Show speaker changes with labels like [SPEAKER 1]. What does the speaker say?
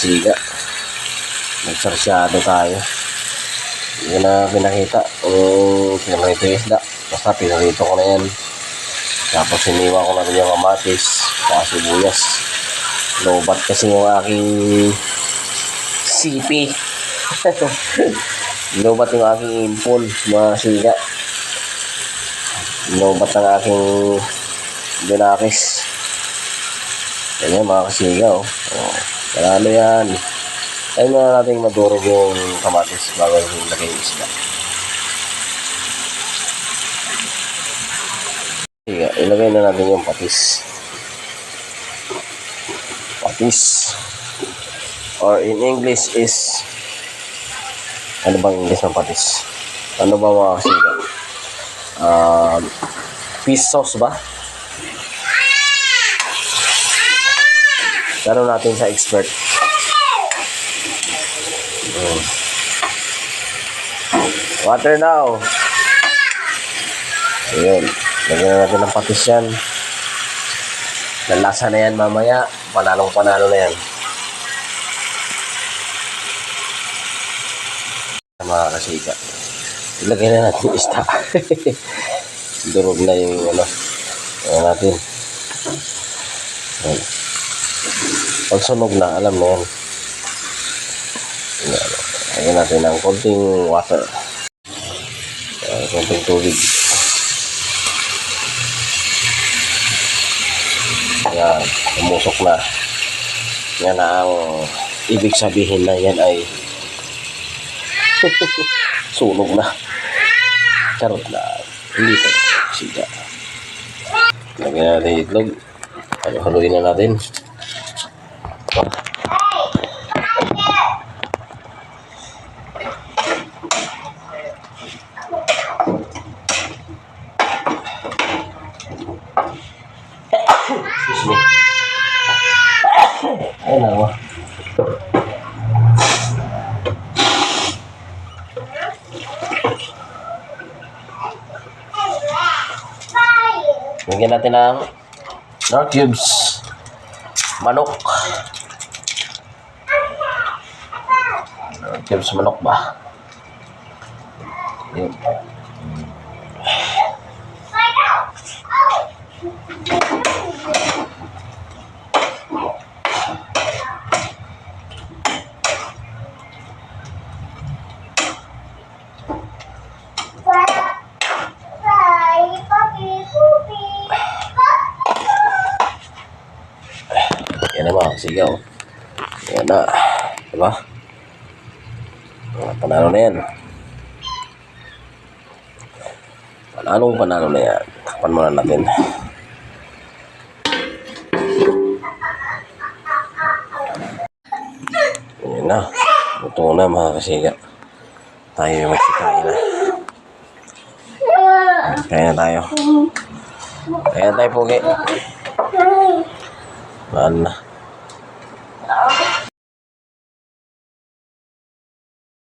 [SPEAKER 1] kasiga. Nagsarsyado tayo. Hindi na pinakita kung pinarito yung isda. Basta pinarito ko na yan. Tapos siniwa ko na rin yung kamatis, saka sibuyas. Lobat kasi yung aking sipi. Lobat yung aking impon, mga siga. Lobat ng aking binakis. Yan mga kasiga, oh. Kaya ano yan. Tayo na natin madurog yung kamatis bago yung lagay yung isda. Sige, ilagay na natin yung patis. Patis. Or in English is, ano bang English ng patis? Ano ba mga kasiga? Fish sauce ba? Laro natin sa expert. Water now. Ayun. Lagyan na natin ng patis yan. Lalasa na yan mamaya. Panalong-panalo na yan. Mga kasiga. Ilagay na natin yung isda. Durog na yung ano. Ayan natin. Ayan. Pag sunog na, alam na yan. Lagyan natin ng konting water. Konting tubig. Ayan, umusok na. Yan ang ibig sabihin na yan ay sunog na. Charot na. Hindi pa. Siga. Lagyan natin itlog. Haluin na natin. Excuse me. Ayun na. Lagyan natin ng nor cubes. Manok. Nor cubes manok ba? Yun. Yan na mga kasigaw. Yan na. Diba? Panalo na yan. Panalo na yan. Takpan muna natin. Yan na. Luto na mga kasiga. Tayo yung magsikain na. Kaya na tayo. Kaya tayo pugi. Maan na.